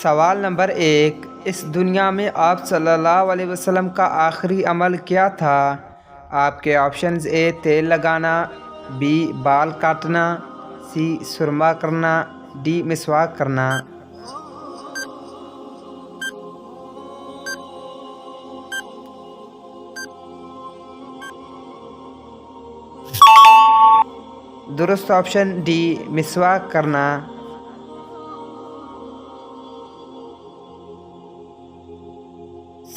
سوال نمبر 1، اس دنیا میں آپ صلی اللہ علیہ وسلم کا آخری عمل کیا تھا؟ آپ کے آپشنز: اے تیل لگانا، بی بال کاٹنا، سی سرما کرنا، ڈی مسواک کرنا۔ درست آپشن ڈی مسواک کرنا۔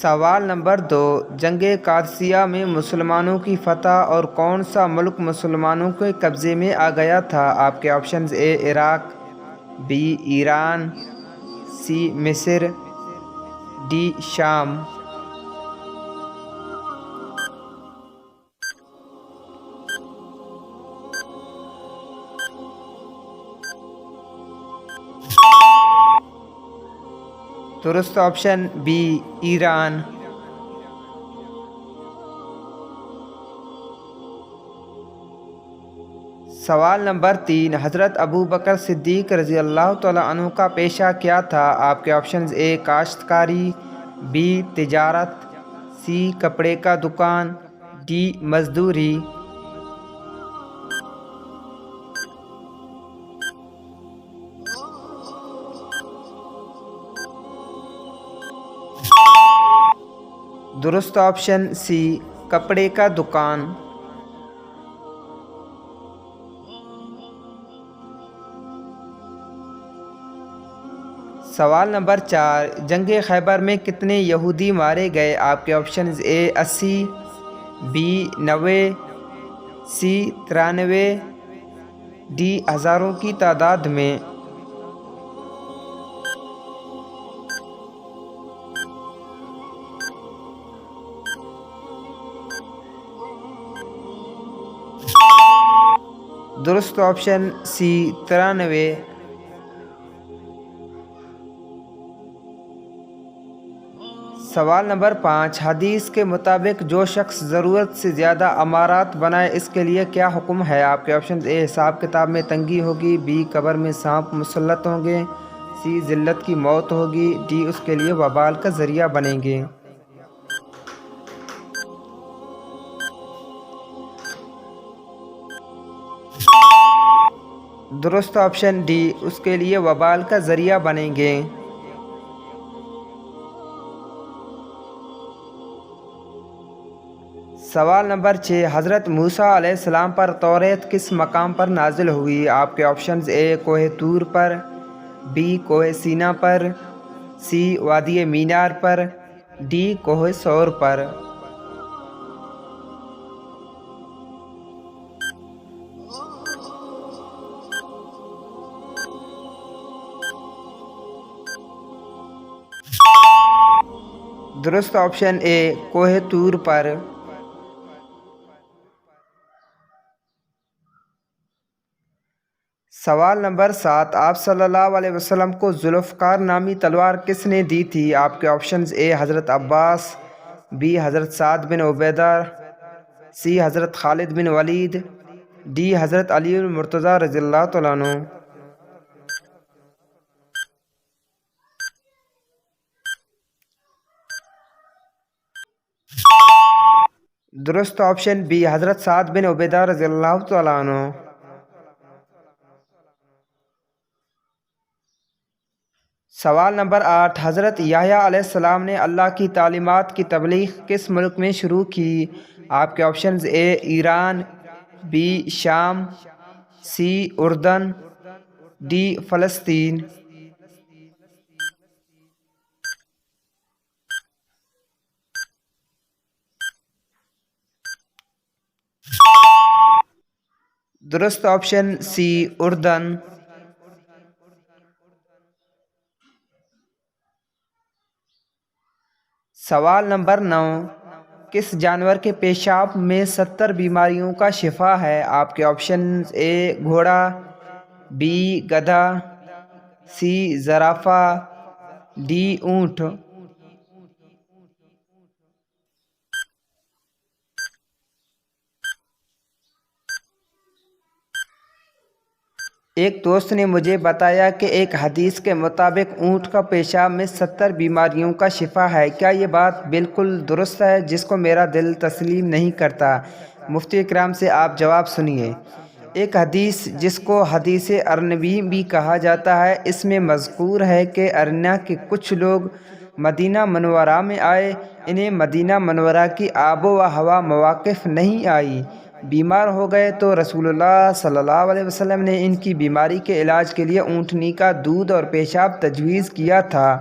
سوال نمبر 2، جنگ قادسیہ میں مسلمانوں کی فتح اور کون سا ملک مسلمانوں کے قبضے میں آ گیا تھا؟ آپ کے options: A Iraq, B Iran, C مصر، ڈی شام۔ درست آپشن بی ایران۔ سوال نمبر 3، حضرت ابوبکر صدیق رضی اللہ تعالیٰ عنہ کا پیشہ کیا تھا؟ آپ کے آپشنز: اے کاشتکاری، بی تجارت، سی کپڑے کا دکان، ڈی مزدوری۔ درست آپشن سی کپڑے کا دکان۔ سوال نمبر 4، جنگ خیبر میں کتنے یہودی مارے گئے؟ آپ کے options: A 80، B 90، C 93، D ہزاروں کی تعداد میں۔ درست آپشن سی 93۔ سوال نمبر 5، حدیث کے مطابق جو شخص ضرورت سے زیادہ امارات بنائے اس کے لیے کیا حکم ہے؟ آپ کے آپشنز: اے حساب کتاب میں تنگی ہوگی، بی قبر میں سانپ مسلط ہوں گے، سی ذلت کی موت ہوگی، ڈی اس کے لیے وبال کا ذریعہ بنیں گے۔ درست آپشن ڈی اس کے لیے وبال کا ذریعہ بنیں گے۔ سوال نمبر 6، حضرت موسیٰ علیہ السلام پر توریت کس مقام پر نازل ہوئی؟ آپ کے آپشنز: اے کوہ طور پر، بی کوہ سینا پر، سی وادی مینار پر، ڈی کوہ سور پر۔ درست آپشن اے کوہ طور پر۔ سوال نمبر 7، آپ صلی اللہ علیہ وسلم کو ذوالفقار نامی تلوار کس نے دی تھی؟ آپ کے آپشنز: اے حضرت عباس، بی حضرت سعد بن عبیدہ، سی حضرت خالد بن ولید، ڈی حضرت علی المرتضیٰ رضی اللہ تعالیٰ عنہ۔ درست آپشن بی حضرت سعد بن عبیدہ رضی اللہ تعالیٰ عنہ۔ سوال نمبر 8، حضرت یحییٰ علیہ السلام نے اللہ کی تعلیمات کی تبلیغ کس ملک میں شروع کی؟ آپ کے آپشنز: اے ایران، بی شام، سی اردن، ڈی فلسطین۔ درست آپشن سی اردن۔ سوال نمبر 9، کس جانور کے پیشاب میں 70 بیماریوں کا شفا ہے؟ آپ کے آپشنز: اے گھوڑا، بی گدھا، سی زرافہ، ڈی اونٹ۔ ایک دوست نے مجھے بتایا کہ ایک حدیث کے مطابق اونٹ کا پیشاب میں 70 بیماریوں کا شفا ہے۔ کیا یہ بات بالکل درست ہے؟ جس کو میرا دل تسلیم نہیں کرتا۔ مفتی اکرام سے آپ جواب سنیے۔ ایک حدیث جس کو حدیث ارنبی بھی کہا جاتا ہے، اس میں مذکور ہے کہ ارنیا کے کچھ لوگ مدینہ منورہ میں آئے۔ انہیں مدینہ منورہ کی آب و ہوا مواقف نہیں آئی، بیمار ہو گئے، تو رسول اللہ صلی اللہ علیہ وسلم نے ان کی بیماری کے علاج کے لیے اونٹنی کا دودھ اور پیشاب تجویز کیا تھا۔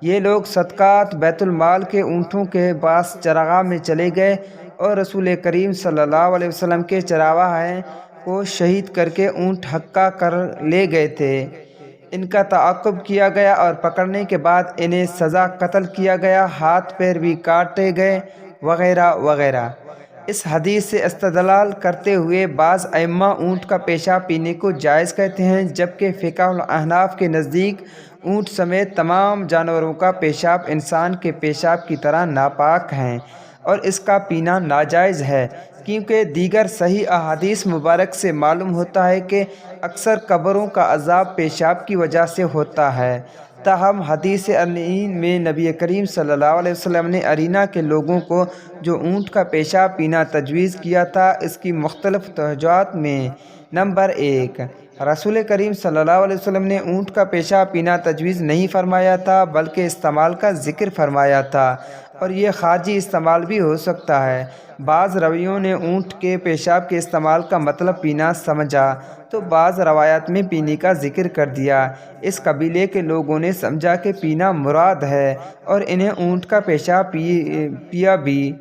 یہ لوگ صدقات بیت المال کے اونٹوں کے پاس چراگاہ میں چلے گئے اور رسول کریم صلی اللہ علیہ وسلم کے چراواہے کو شہید کر کے اونٹ حقہ کر لے گئے تھے۔ ان کا تعاقب کیا گیا اور پکڑنے کے بعد انہیں سزا قتل کیا گیا، ہاتھ پیر بھی کاٹے گئے، وغیرہ وغیرہ۔ اس حدیث سے استدلال کرتے ہوئے بعض ائمہ اونٹ کا پیشاب پینے کو جائز کہتے ہیں، جبکہ فقہ الاحناف کے نزدیک اونٹ سمیت تمام جانوروں کا پیشاب انسان کے پیشاب کی طرح ناپاک ہیں اور اس کا پینا ناجائز ہے، کیونکہ دیگر صحیح احادیث مبارک سے معلوم ہوتا ہے کہ اکثر قبروں کا عذاب پیشاب کی وجہ سے ہوتا ہے۔ تاہم حدیث ارنین میں نبی کریم صلی اللہ علیہ وسلم نے ارینہ کے لوگوں کو جو اونٹ کا پیشاب پینا تجویز کیا تھا، اس کی مختلف توجہات میں نمبر 1، رسول کریم صلی اللہ علیہ وسلم نے اونٹ کا پیشاب پینا تجویز نہیں فرمایا تھا بلکہ استعمال کا ذکر فرمایا تھا، اور یہ خارجی استعمال بھی ہو سکتا ہے۔ بعض راویوں نے اونٹ کے پیشاب کے استعمال کا مطلب پینا سمجھا تو بعض روایات میں پینے کا ذکر کر دیا۔ اس قبیلے کے لوگوں نے سمجھا کہ پینا مراد ہے اور انہیں اونٹ کا پیشاب پیا بھی۔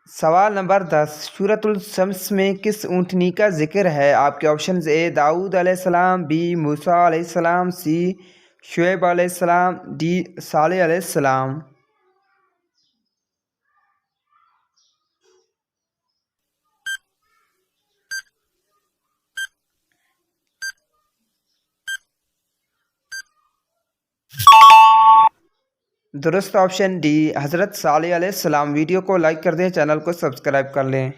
سوال نمبر 10، سورۃ الشمس میں کس اونٹنی کا ذکر ہے؟ آپ کے آپشنز: اے داؤد علیہ السلام، بی موسیٰ علیہ السلام، سی شعیب علیہ السلام، ڈی صالح علیہ السلام۔ درست آپشن ڈی، حضرت صالح علیہ السلام۔ ویڈیو کو لائک کر دیں، چینل کو سبسکرائب کر لیں۔